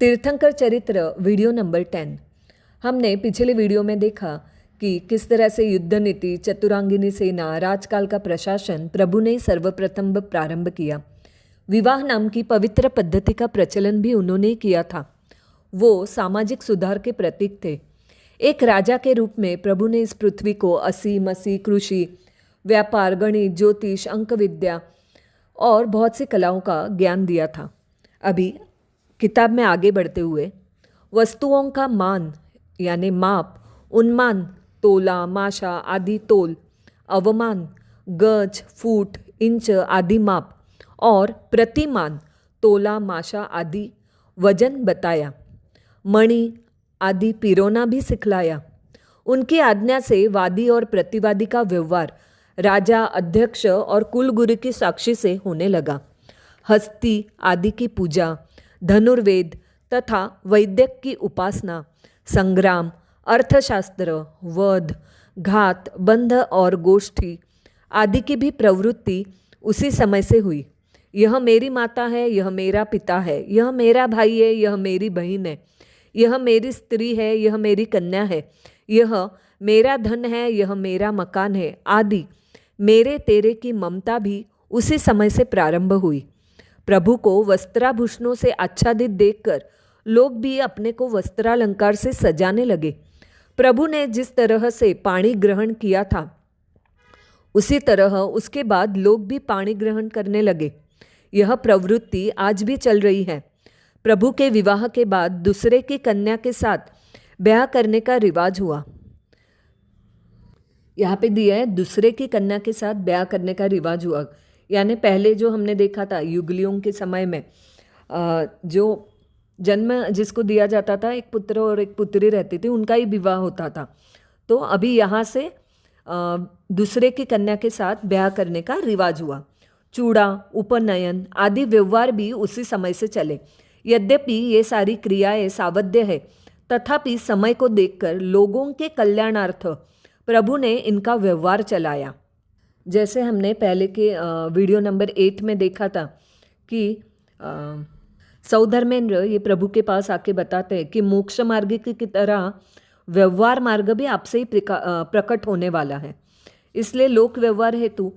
तीर्थंकर चरित्र video number 10। हमने पिछले वीडियो में देखा कि किस तरह से युद्ध नीति, चतुरांगिनी सेना, राजकाल का प्रशासन प्रभु ने सर्वप्रथम प्रारंभ किया। विवाह नाम की पवित्र पद्धति का प्रचलन भी उन्होंने किया था। वो सामाजिक सुधार के प्रतीक थे। एक राजा के रूप में प्रभु ने इस पृथ्वी को असी कृषि, व्यापार, गणित, ज्योतिष, अंक विद्या और बहुत सी कलाओं का ज्ञान दिया था। अभी किताब में आगे बढ़ते हुए वस्तुओं का मान यानी माप, उन्मान, तोला, माशा आदि तोल, अवमान, गज, फुट, इंच आदि माप और प्रतिमान, तोला, माशा आदि वजन बताया। मणि आदि पिरोना भी सिखलाया। उनकी आज्ञा से वादी और प्रतिवादी का व्यवहार राजा, अध्यक्ष और कुलगुरु की साक्षी से होने लगा। हस्ती आदि की पूजा, धनुर्वेद तथा वैद्यक की उपासना, संग्राम, अर्थशास्त्र, वध, घात, बंध और गोष्ठी आदि की भी प्रवृत्ति उसी समय से हुई। यह मेरी माता है, यह मेरा पिता है, यह मेरा भाई है, यह मेरी बहन है, यह मेरी स्त्री है, यह मेरी कन्या है, यह मेरा धन है, यह मेरा मकान है आदि मेरे तेरे की ममता भी उसी समय से प्रारंभ हुई। प्रभु को वस्त्राभूषणों से आच्छादित देखकर लोग भी अपने को वस्त्रालंकार से सजाने लगे। प्रभु ने जिस तरह से पाणी ग्रहण किया था उसी तरह उसके बाद लोग भी पाणी ग्रहण करने लगे। यह प्रवृत्ति आज भी चल रही है। प्रभु के विवाह के बाद दूसरे की कन्या के साथ ब्याह करने का रिवाज हुआ। यहाँ पे दिया है दूसरे की कन्या के साथ ब्याह करने का रिवाज हुआ। यानी पहले जो हमने देखा था युगलियों के समय में जो जन्म जिसको दिया जाता था, एक पुत्र और एक पुत्री रहती थी, उनका ही विवाह होता था। तो अभी यहाँ से दूसरे की कन्या के साथ ब्याह करने का रिवाज हुआ। चूड़ा, उपनयन आदि व्यवहार भी उसी समय से चले। यद्यपि ये सारी क्रियाएं सावध्य है, तथापि समय को देखकर लोगों के कल्याणार्थ प्रभु ने इनका व्यवहार चलाया। जैसे हमने पहले के वीडियो नंबर 8 में देखा था कि सौधर्मेंद्र ये प्रभु के पास आके बताते हैं कि मोक्ष मार्ग की तरह व्यवहार मार्ग भी आपसे ही प्रकट होने वाला है। इसलिए लोक व्यवहार हेतु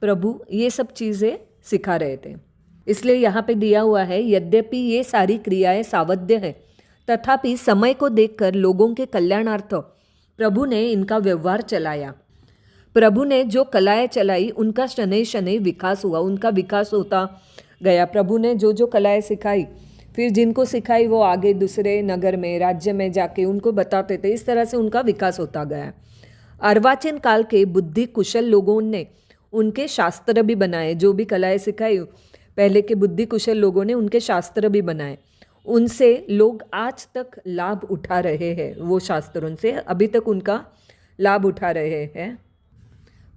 प्रभु ये सब चीज़ें सिखा रहे थे। इसलिए यहाँ पे दिया हुआ है, यद्यपि ये सारी क्रियाएं सावध्य है, तथापि समय को देखकर लोगों के कल्याणार्थ प्रभु ने इनका व्यवहार चलाया। प्रभु ने जो कलाएं चलाई उनका शनै शनै विकास हुआ, उनका विकास होता गया। प्रभु ने जो जो कलाएं सिखाई, फिर जिनको सिखाई वो आगे दूसरे नगर में, राज्य में जाके उनको बताते थे। इस तरह से उनका विकास होता गया। अर्वाचीन काल के बुद्धि कुशल लोगों ने उनके शास्त्र भी बनाए। जो भी कलाएं सिखाई पहले के बुद्धि कुशल लोगों ने उनके शास्त्र भी बनाए। उनसे लोग आज तक लाभ उठा रहे हैं। वो शास्त्रों से अभी तक उनका लाभ उठा रहे हैं।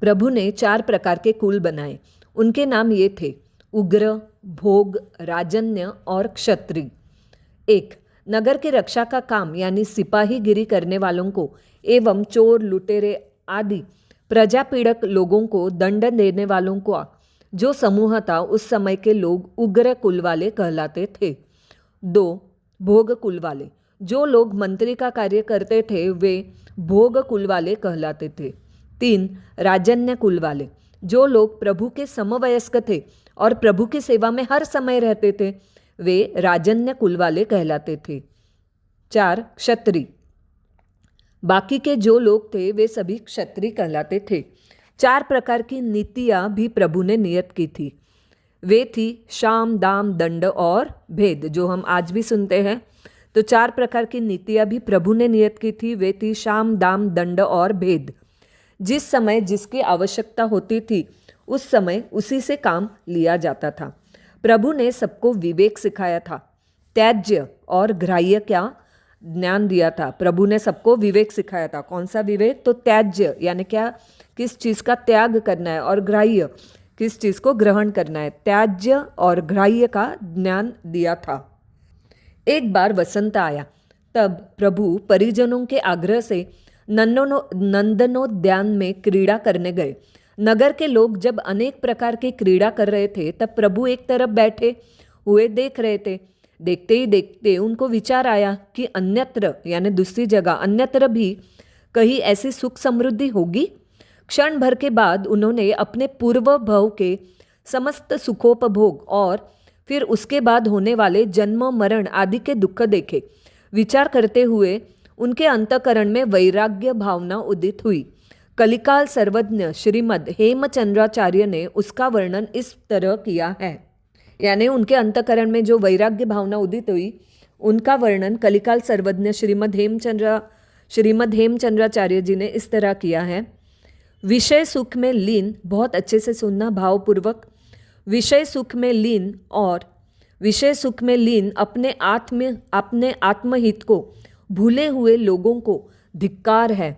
प्रभु ने 4 प्रकार के कुल बनाए। उनके नाम ये थे: उग्र, भोग, राजन्य और क्षत्रिय। 1. नगर की रक्षा का काम यानी सिपाहीगिरी करने वालों को एवं चोर, लुटेरे आदि प्रजापीड़क लोगों को दंड देने वालों को जो समूह था, उस समय के लोग उग्र कुल वाले कहलाते थे। 2. भोग कुल वाले। जो लोग मंत्री का कार्य करते थे वे भोग कुल वाले कहलाते थे। 3. राजन्य कुल वाले। जो लोग प्रभु के समवयस्क थे और प्रभु की सेवा में हर समय रहते थे वे राजन्य कुल वाले कहलाते थे। 4. क्षत्रिय। बाकी के जो लोग थे वे सभी क्षत्रिय कहलाते थे। 4 प्रकार की नीतियाँ भी प्रभु ने नियत की थी। वे थी शाम, दाम, दंड और भेद, जो हम आज भी सुनते हैं। तो 4 प्रकार की नीतियाँ भी प्रभु ने नियत की थी। वे थी शाम, दाम, दंड और भेद। जिस समय जिसकी आवश्यकता होती थी उस समय उसी से काम लिया जाता था। प्रभु ने सबको विवेक सिखाया था। त्याज्य और ग्राह्य क्या ज्ञान दिया था। प्रभु ने सबको विवेक सिखाया था। कौन सा विवेक? तो त्याज्य यानी क्या, किस चीज़ का त्याग करना है, और ग्राह्य किस चीज़ को ग्रहण करना है। त्याज्य और ग्राह्य का ज्ञान दिया था। एक बार वसंत आया, तब प्रभु परिजनों के आग्रह से नंदनोद्यान में क्रीड़ा करने गए। नगर के लोग जब अनेक प्रकार की क्रीड़ा कर रहे थे तब प्रभु एक तरफ बैठे हुए देख रहे थे। देखते ही देखते उनको विचार आया कि अन्यत्र यानी दूसरी जगह अन्यत्र भी कहीं ऐसी सुख समृद्धि होगी। क्षण भर के बाद उन्होंने अपने पूर्व भव के समस्त सुखोपभोग और फिर उसके बाद होने वाले जन्म मरण आदि के दुख देखे। विचार करते हुए उनके अंतःकरण में वैराग्य भावना उदित हुई। कलिकाल सर्वज्ञ श्रीमद् हेमचंद्राचार्य ने उसका वर्णन इस तरह किया है। यानी उनके अंतःकरण में जो वैराग्य भावना उदित हुई उनका वर्णन कलिकाल सर्वज्ञ श्रीमद् हेमचंद्राचार्य जी ने इस तरह किया है। विषय सुख में लीन, बहुत अच्छे से सुनना भावपूर्वक, विषय सुख में लीन और विषय सुख में लीन अपने आत्महित को भूले हुए लोगों को धिक्कार है।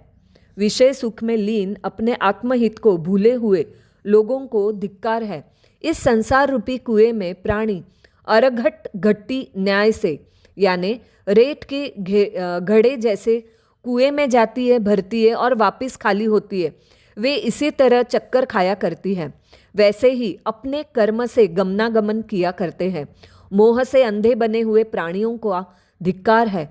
विषय सुख में लीन अपने आत्महित को भूले हुए लोगों को धिक्कार है। इस संसार रूपी कुएं में प्राणी अरघट घट्टी न्याय से यानी रेत के घड़े जैसे कुएं में जाती है, भरती है और वापस खाली होती है, वे इसी तरह चक्कर खाया करती है। वैसे ही अपने कर्म से गमनागमन किया करते हैं। मोह से अंधे बने हुए प्राणियों को धिक्कार है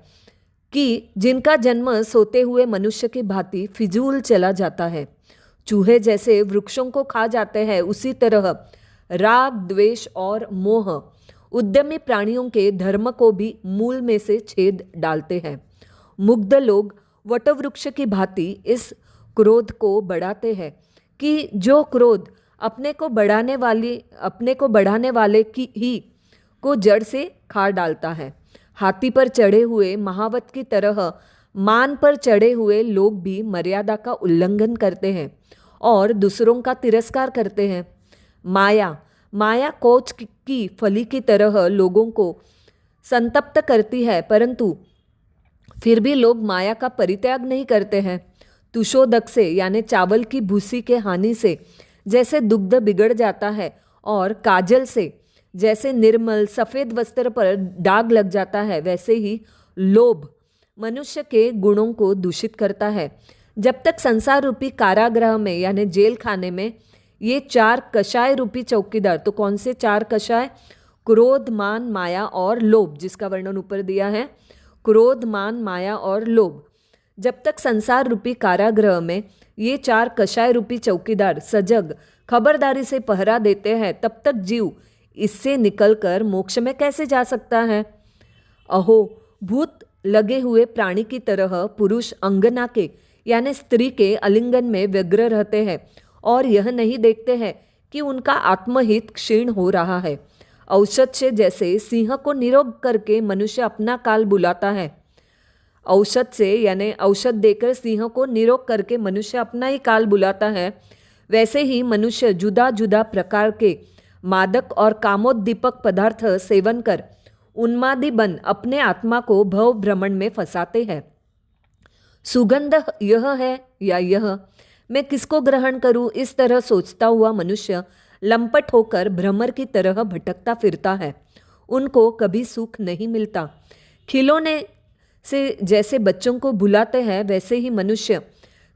कि जिनका जन्म सोते हुए मनुष्य की भांति फिजूल चला जाता है। चूहे जैसे वृक्षों को खा जाते हैं, उसी तरह राग द्वेष और मोह उद्यमी प्राणियों के धर्म को भी मूल में से छेद डालते हैं। मुग्ध लोग वटवृक्ष की भांति इस क्रोध को बढ़ाते हैं कि जो क्रोध अपने को बढ़ाने वाले की ही को जड़ से खा डालता है। हाथी पर चढ़े हुए महावत की तरह मान पर चढ़े हुए लोग भी मर्यादा का उल्लंघन करते हैं और दूसरों का तिरस्कार करते हैं। माया कोच की फली की तरह लोगों को संतप्त करती है, परंतु फिर भी लोग माया का परित्याग नहीं करते हैं। तुषोदक से यानी चावल की भूसी के हानि से जैसे दुग्ध बिगड़ जाता है और काजल से जैसे निर्मल सफ़ेद वस्त्र पर दाग लग जाता है, वैसे ही लोभ मनुष्य के गुणों को दूषित करता है। जब तक संसार रूपी कारागृह में यानी जेल खाने में ये 4 कषाय रूपी चौकीदार, तो कौन से 4 कषाय? क्रोध, मान, माया और लोभ, जिसका वर्णन ऊपर दिया है। क्रोध, मान, माया और लोभ। जब तक संसार रूपी कारागृह में ये 4 कषाय रूपी चौकीदार सजग खबरदारी से पहरा देते हैं, तब तक जीव इससे निकलकर मोक्ष में कैसे जा सकता है? अहो, भूत लगे हुए प्राणी की तरह पुरुष अंगना के यानी स्त्री के आलिंगन में व्यग्र रहते हैं और यह नहीं देखते हैं कि उनका आत्महित क्षीण हो रहा है। औषध से जैसे सिंह को निरोग करके मनुष्य अपना काल बुलाता है, औषध से यानी औषध देकर सिंह को निरोग करके मनुष्य अपना ही काल बुलाता है, वैसे ही मनुष्य जुदा जुदा प्रकार के मादक और कामोद्दीपक पदार्थ सेवन कर उन्मादी बन अपने आत्मा को भव भ्रमण में फंसाते हैं। सुगंध यह है या यह, मैं किसको ग्रहण करूं, इस तरह सोचता हुआ मनुष्य लंपट होकर भ्रमर की तरह भटकता फिरता है। उनको कभी सुख नहीं मिलता। खिलौने से जैसे बच्चों को भुलाते हैं, वैसे ही मनुष्य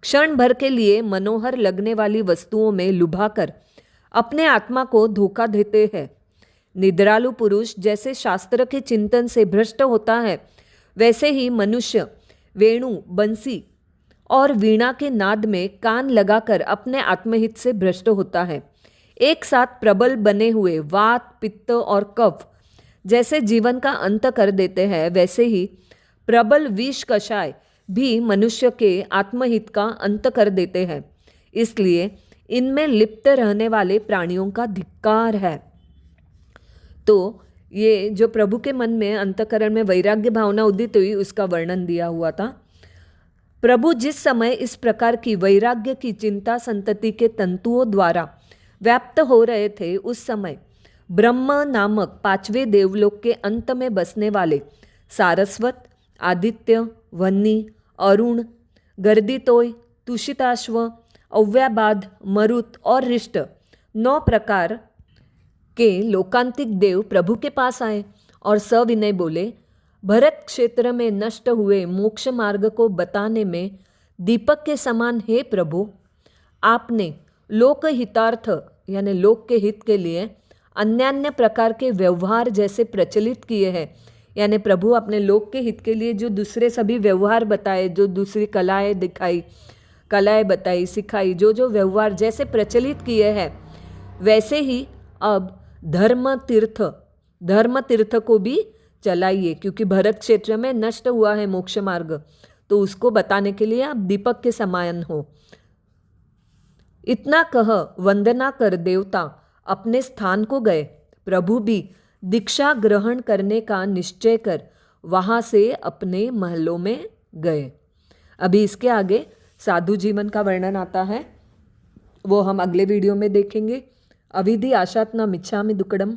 क्षण भर के लिए मनोहर लगने वाली वस्तुओं में लुभाकर अपने आत्मा को धोखा देते हैं। निद्रालु पुरुष जैसे शास्त्र के चिंतन से भ्रष्ट होता है, वैसे ही मनुष्य वेणु, बंसी और वीणा के नाद में कान लगाकर अपने आत्महित से भ्रष्ट होता है। एक साथ प्रबल बने हुए वात, पित्त और कफ जैसे जीवन का अंत कर देते हैं, वैसे ही प्रबल विष कषाय भी मनुष्य के आत्महित का अंत कर देते हैं। इसलिए इनमें लिप्त रहने वाले प्राणियों का धिक्कार है। तो ये जो प्रभु के मन में अंतःकरण में वैराग्य भावना उदित हुई, उसका वर्णन दिया हुआ था। प्रभु जिस समय इस प्रकार की वैराग्य की चिंता संतति के तंतुओं द्वारा व्याप्त हो रहे थे, उस समय ब्रह्म नामक 5वें देवलोक के अंत में बसने वाले सारस्वत, आदित्य, वन्नी, अरुण, गर्दितोय, तुषिताश्व, अव्याबाध, मरुत और रिष्ट 9 प्रकार के लोकांतिक देव प्रभु के पास आए और सविनय बोले, भरत क्षेत्र में नष्ट हुए मोक्ष मार्ग को बताने में दीपक के समान हे प्रभु, आपने लोक हितार्थ यानी लोक के हित के लिए अन्य अन्य प्रकार के व्यवहार जैसे प्रचलित किए हैं, यानी प्रभु अपने लोक के हित के लिए जो दूसरे सभी व्यवहार बताए, जो दूसरी कलाएं बताई सिखाई, जो व्यवहार जैसे प्रचलित किए हैं, वैसे ही अब धर्म तीर्थ को भी चलाइए, क्योंकि भरत क्षेत्र में नष्ट हुआ है मोक्ष मार्ग, तो उसको बताने के लिए आप दीपक के समान हो। इतना कह वंदना कर देवता अपने स्थान को गए। प्रभु भी दीक्षा ग्रहण करने का निश्चय कर वहाँ से अपने महलों में गए। अभी इसके आगे साधु जीवन का वर्णन आता है, वो हम अगले वीडियो में देखेंगे। अविधि आशात न मिच्छामि दुक्कडम।